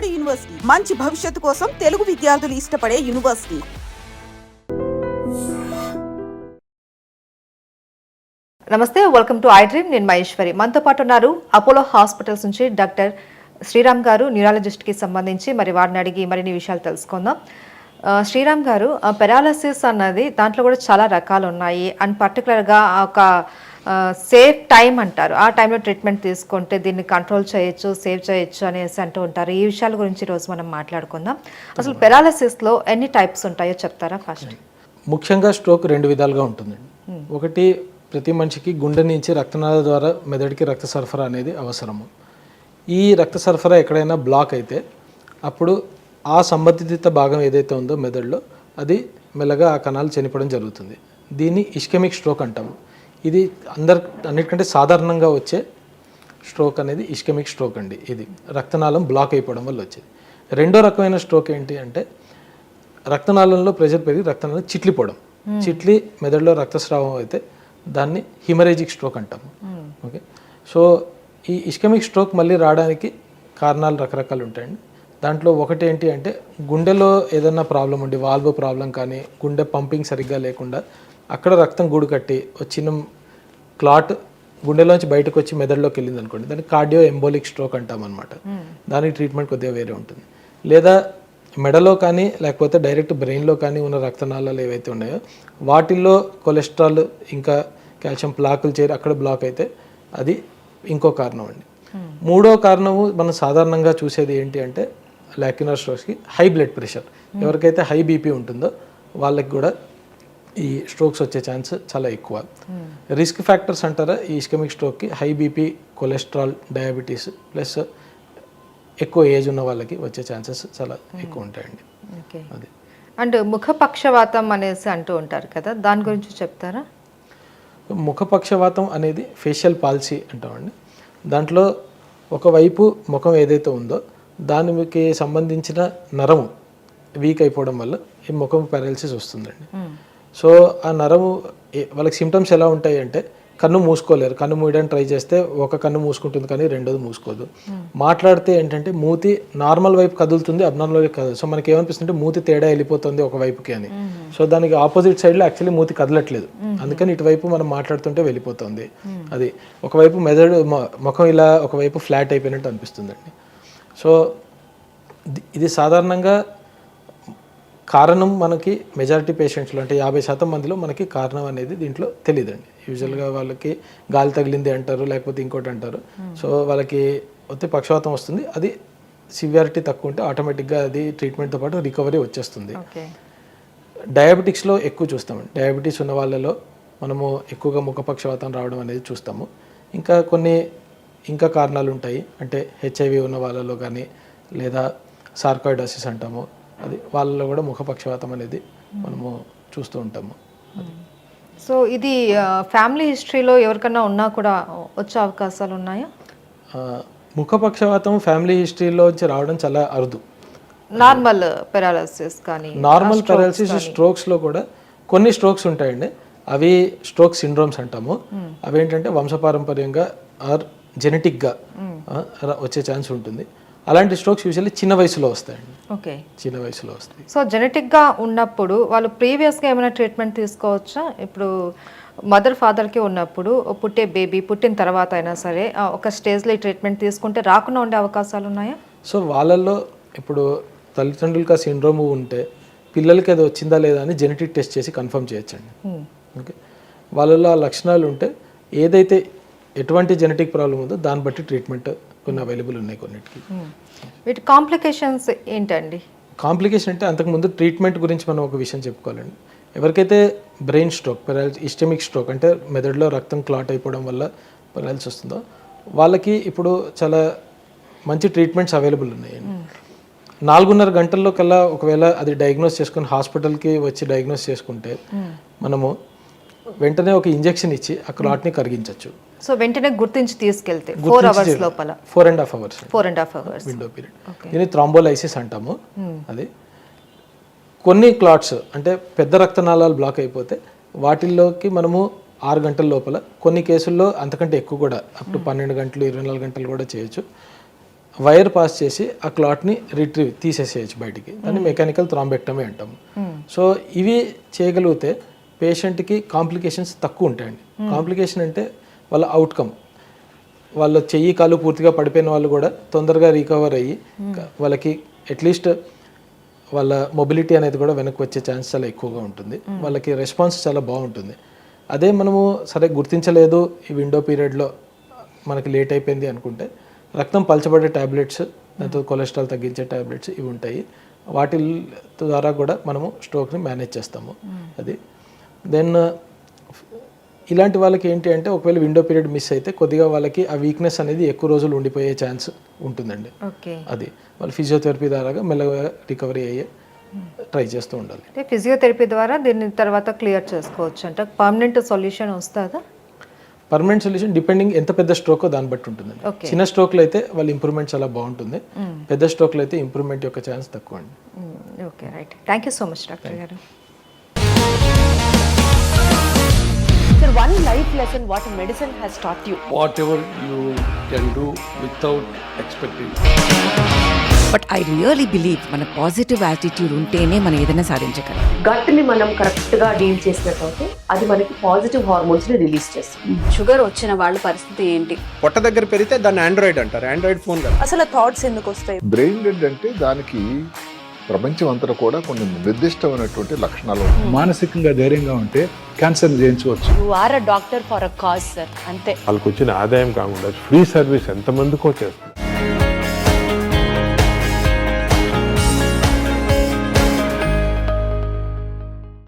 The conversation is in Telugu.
విజయవాడ యూనివర్సిటీ మంచి భవిష్యత్తు కోసం తెలుగు విద్యార్థులు ఇష్టపడే యూనివర్సిటీ. నమస్తే, వెల్కమ్ టు ఐ డ్రీమ్. నేను మహేశ్వరి. మనతో పాటు ఉన్నారు అపోలో హాస్పిటల్స్ నుంచి డాక్టర్ శ్రీరామ్ గారు, న్యూరాలజిస్ట్కి సంబంధించి. మరి వారిని అడిగి మరిన్ని విషయాలు తెలుసుకుందాం. శ్రీరామ్ గారు, పెరాలసిస్ అన్నది దాంట్లో కూడా చాలా రకాలు ఉన్నాయి. అండ్ పర్టికులర్గా ఒక సేఫ్ టైం అంటారు, ఆ టైంలో ట్రీట్మెంట్ తీసుకుంటే దీన్ని కంట్రోల్ చేయొచ్చు, సేవ్ చేయొచ్చు అనేసి అంటూ ఉంటారు. ఈ విషయాల గురించి ఈరోజు మనం మాట్లాడుకుందాం. అసలు పెరాలసిస్లో ఎన్ని టైప్స్ ఉంటాయో చెప్తారా ఫస్ట్? ముఖ్యంగా స్ట్రోక్ రెండు విధాలుగా ఉంటుందండి. ఒకటి, ప్రతి మనిషికి గుండె నుంచి రక్తనాళాల ద్వారా మెదడుకి రక్త సరఫరా అనేది అవసరము. ఈ రక్త సరఫరా ఎక్కడైనా బ్లాక్ అయితే అప్పుడు ఆ సంబంధిత భాగం ఏదైతే ఉందో మెదడులో అది మెల్లగా ఆ కణాలు చనిపోవడం జరుగుతుంది. దీన్ని ఇస్కెమిక్ స్ట్రోక్ అంటాము. ఇది అన్నిటికంటే సాధారణంగా వచ్చే స్ట్రోక్ అనేది ఇస్కెమిక్ స్ట్రోక్ అండి. ఇది రక్తనాళం బ్లాక్ అయిపోవడం వల్ల వచ్చేది. రెండో రకమైన స్ట్రోక్ ఏంటి అంటే రక్తనాళంలో ప్రెషర్ పెరిగి రక్తనాళం చిట్లిపోవడం. చిట్లి మెదడులో రక్తస్రావం అయితే దాన్ని హిమరేజిక్ స్ట్రోక్ అంటాము. ఓకే, సో ఈ ఇస్కెమిక్ స్ట్రోక్ మళ్ళీ రావడానికి కారణాలు రకరకాలు ఉంటాయండి. దాంట్లో ఒకటి ఏంటి అంటే గుండెలో ఏదైనా ప్రాబ్లం ఉండి, వాల్వ్ ప్రాబ్లం కానీ, గుండె పంపింగ్ సరిగ్గా లేకుండా అక్కడ రక్తం గూడు కట్టి చిన్న క్లాట్ గుండెలోంచి బయటకు వచ్చి మెదడులోకి వెళ్ళింది అనుకోండి, దాన్ని కార్డియో ఎంబోలిక్ స్ట్రోక్ అంటాం అనమాట. దానికి ట్రీట్మెంట్ కొద్దిగా వేరే ఉంటుంది. లేదా మెడలో కానీ లేకపోతే డైరెక్ట్ బ్రెయిన్లో కానీ ఉన్న రక్తనాళాలు ఏవైతే ఉన్నాయో వాటిల్లో కొలెస్ట్రాల్ ఇంకా కాల్షియం ప్లాకులు చేరి అక్కడ బ్లాక్ అయితే అది ఇంకో కారణం అండి. మూడో కారణము మనం సాధారణంగా చూసేది ఏంటి అంటే లాక్యునర్ స్ట్రోక్స్కి హై బ్లడ్ ప్రెషర్. ఎవరికైతే హై బీపీ ఉంటుందో వాళ్ళకి కూడా ఈ స్ట్రోక్స్ వచ్చే ఛాన్స్ చాలా ఎక్కువ. రిస్క్ ఫ్యాక్టర్స్ అంటారా ఈ ఇస్కెమిక్ స్ట్రోక్కి? High BP, cholesterol, diabetes plus ఎక్కువ ఏజ్ ఉన్న వాళ్ళకి వచ్చే ఛాన్సెస్ చాలా ఎక్కువ ఉంటాయండి. అది. అండ్ ముఖపక్షవాతం అనేసి అంటూ ఉంటారు కదా, దాని గురించి చెప్తారా? ముఖపక్షవాతం అనేది ఫేషియల్ పాలసీ అంటామండి. దాంట్లో ఒకవైపు ముఖం ఏదైతే ఉందో దానికి సంబంధించిన నరము వీక్ అయిపోవడం వల్ల ఈ ముఖం పారాలిసిస్ వస్తుందండి. సో ఆ నరము వాళ్ళకి సిమ్టమ్స్ ఎలా ఉంటాయి అంటే కన్ను మూసుకోలేరు. కన్ను మూయడానికి ట్రై చేస్తే ఒక కన్ను మూసుకుంటుంది కానీ రెండోది మూసుకోదు. మాట్లాడితే ఏంటంటే మూతి నార్మల్ వైపు కదులుతుంది, అబ్నార్మల్ వైపు కదలదు. సో మనకి ఏమనిపిస్తుంది, మూతి తేడా వెళ్ళిపోతుంది ఒకవైపుకి అని. సో దానికి ఆపోజిట్ సైడ్లో యాక్చువల్లీ మూతి కదలట్లేదు, అందుకని ఇటువైపు మనం మాట్లాడుతుంటే వెళ్ళిపోతుంది. అది ఒకవైపు మెదడు ముఖం ఇలా ఒకవైపు ఫ్లాట్ అయిపోయినట్టు అనిపిస్తుందండి. సో ఇది సాధారణంగా కారణం మనకి మెజారిటీ పేషెంట్స్లో అంటే 50% మందిలో మనకి కారణం అనేది దీంట్లో తెలియదండి. యూజువల్గా వాళ్ళకి గాలి తగిలింది అంటారు, లేకపోతే ఇంకోటి అంటారు. సో వాళ్ళకి వచ్చే పక్షవాతం వస్తుంది. అది సివియారిటీ తక్కువ ఉంటే ఆటోమేటిక్గా అది ట్రీట్మెంట్తో పాటు రికవరీ వచ్చేస్తుంది. డయాబెటిక్స్లో ఎక్కువ చూస్తామండి. డయాబెటీస్ ఉన్న వాళ్ళలో మనము ఎక్కువగా ముఖపక్షవాతం రావడం అనేది చూస్తాము. ఇంకా కారణాలు ఉంటాయి. అంటే హెచ్ఐవి ఉన్న వాళ్ళలో కానీ లేదా సార్కాయిడోసిస్ అంటాము, అది వాళ్ళలో కూడా ముఖపక్షవాతం అనేది మనము చూస్తూ ఉంటాము. సో ఇది ఫ్యామిలీ హిస్టరీలో ఎవరికన్నా ఉన్నా కూడా వచ్చే అవకాశాలు ఉన్నాయా? ముఖపక్షవాతం ఫ్యామిలీ హిస్టరీలో నుంచి రావడం చాలా అరుదు. నార్మల్ పెరాలసిస్ కానీ, నార్మల్ పెరాలసిస్ స్ట్రోక్స్లో కూడా కొన్ని స్ట్రోక్స్ ఉంటాయండి. అవి స్ట్రోక్ సిండ్రోమ్స్ అంటాము. అవి ఏంటంటే వంశపారంపర్యంగా ఆర్ జెనెటిక్గా వచ్చే ఛాన్స్ ఉంటుంది. అలాంటి స్ట్రోక్స్ యూజువల్లీ చిన్న వయసులో వస్తాయండి. ఓకే, చిన్న వయసులో వస్తాయి. సో జెనెటిక్గా ఉన్నప్పుడు వాళ్ళు ప్రీవియస్గా ఏమైనా ట్రీట్మెంట్ తీసుకోవచ్చా? ఇప్పుడు మదర్ ఫాదర్కి ఉన్నప్పుడు పుట్టే బేబీ పుట్టిన తర్వాత అయినా సరే ఒక స్టేజ్లో ఈ ట్రీట్మెంట్ తీసుకుంటే రాకుండా ఉండే అవకాశాలు ఉన్నాయా? సో వాళ్ళల్లో ఇప్పుడు తల్లిదండ్రులకి ఆ సిండ్రోమ్ ఉంటే పిల్లలకి అది వచ్చిందా లేదా అని జెనెటిక్ టెస్ట్ చేసి కన్ఫర్మ్ చేయొచ్చండి. ఓకే, వాళ్ళల్లో ఆ లక్షణాలు ఉంటే ఏదైతే ఎటువంటి జెనెటిక్ ప్రాబ్లం ఉందో దాన్ని బట్టి ట్రీట్మెంట్ కొన్ని అవైలబుల్ ఉన్నాయి కొన్నిటికి. వీటి కాంప్లికేషన్స్ ఏంటండి? కాంప్లికేషన్ అంటే అంతకుముందు ట్రీట్మెంట్ గురించి మనం ఒక విషయం చెప్పుకోవాలండి. ఎవరికైతే బ్రెయిన్ స్ట్రోక్, ఇస్కెమిక్ స్ట్రోక్ అంటే మెదడులో రక్తం క్లాట్ అయిపోవడం వల్ల పెరాలిసిస్ వస్తుందో వాళ్ళకి ఇప్పుడు చాలా మంచి ట్రీట్మెంట్స్ అవైలబుల్ ఉన్నాయండి. 4.5 గంటల్లో కల్లా ఒకవేళ అది డయాగ్నోస్ చేసుకుని హాస్పిటల్కి వచ్చి డయాగ్నోస్ చేసుకుంటే మనము వెంటనే ఒక ఇంజెక్షన్ ఇచ్చి ఆ క్లాట్ని కరిగించవచ్చు. సో వెంటనే గుర్తించి తీసుకెళ్తే 4 hours లోపల 4.5 hours విండో పీరియడ్. దీన్ని థ్రాంబోలైసిస్ అంటాము. అది కొన్ని క్లాట్స్ అంటే పెద్ద రక్తనాళాలు బ్లాక్ అయిపోతే వాటిల్లోకి మనము 6 గంటల లోపల, కొన్ని కేసుల్లో అంతకంటే ఎక్కువ కూడా అప్ టు 12 గంటలు 24 గంటలు కూడా చేయొచ్చు. వైర్ పాస్ చేసి ఆ క్లాట్ని తీసేసేయచ్చు బయటికి, దాన్ని మెకానికల్ థ్రాంబెక్టమీ అంటాము. సో ఇవి చేయగలిగితే పేషెంట్కి కాంప్లికేషన్స్ తక్కువ ఉంటాయండి. కాంప్లికేషన్ అంటే వాళ్ళ అవుట్కమ్, వాళ్ళ చెయ్యి కాలు పూర్తిగా పడిపోయిన వాళ్ళు కూడా తొందరగా రికవర్ అయ్యి వాళ్ళకి అట్లీస్ట్ వాళ్ళ మొబిలిటీ అనేది కూడా వెనక్కి వచ్చే ఛాన్స్ చాలా ఎక్కువగా ఉంటుంది, వాళ్ళకి రెస్పాన్స్ చాలా బాగుంటుంది. అదే మనము సరే గుర్తించలేదు ఈ విండో పీరియడ్లో మనకి లేట్ అయిపోయింది అనుకుంటే రక్తం పలచబడే ట్యాబ్లెట్స్, దాంతో కొలెస్ట్రాల్ తగ్గించే ట్యాబ్లెట్స్ ఇవి ఉంటాయి, వాటి ద్వారా కూడా మనము స్ట్రోక్ని మేనేజ్ చేస్తాము. అది దెన్ ఇలాంటి వాళ్ళకి ఏంటి అంటే ఒకవేళ విండో పీరియడ్ మిస్ అయితే కొద్దిగా వాళ్ళకి ఆ వీక్నెస్ అనేది ఎక్కువ రోజులు ఉండిపోయే ఛాన్స్ ఉంటుందండి. అది వాళ్ళు ఫిజియోథెరపీ ద్వారా మెల్లగా రికవరీ అయ్యే ట్రై చేస్తూ ఉండాలి. అంటే ఫిజియోథెరపీ ద్వారా దీన్ని తర్వాత క్లియర్ చేసుకోవచ్చు అంటే పర్మనెంట్ సొల్యూషన్ వస్తుందా? పర్మనెంట్ సొల్యూషన్ డిపెండింగ్ ఎంత పెద్ద స్ట్రోక్ దాన్ని బట్టి ఉంటుందండి. చిన్న స్ట్రోక్లో అయితే వాళ్ళ ఇంప్రూవ్మెంట్ చాలా బాగుంటుంది, పెద్ద స్ట్రోక్లో అయితే ఇంప్రూవ్మెంట్ యొక్క ఛాన్స్ తక్కువ అండి. Okay, right. Thank you so much doctor గారు. Sir, one life lesson what medicine has taught you. Whatever you can do without expecting. But I really believe మన పాజిటివ్ యాటిట్యూడ్ ఉంటేనే మనం ఏదైనా సాధించగలం. గట్ ని మనం కరెక్ట్ గా డీల్ చేసినట్లయితే అది మనకి పాజిటివ్ హార్మోన్స్ ని రిలీజ్ చేస్తుంది. షుగర్ వచ్చిన వాళ్ళ పరిస్థితి ఏంటి? పొట్ట దగ్గర పెరిగితే దాన్ని ఆండ్రాయిడ్ అంటారు, ఆండ్రాయిడ్ ఫోన్ కదా. అసలు థాట్స్ ఎందుకు వస్తాయి? బ్రెయిన్ డెడ్ అంటే దానికి ప్రపంచం అంతా కూడా కొన్ని నిర్దిష్టమైనటువంటి లక్షణాలు ఉన్నాయి. మానసికంగా ధైర్యంగా ఉంటే క్యాన్సర్ జయించవచ్చు. You are a doctor for a cause sir, అంతే. వాళ్ళకి వచ్చిన ఆదాయం కాకుండా ఫ్రీ సర్వీస్ ఎంతమందికో చేస్తుంది.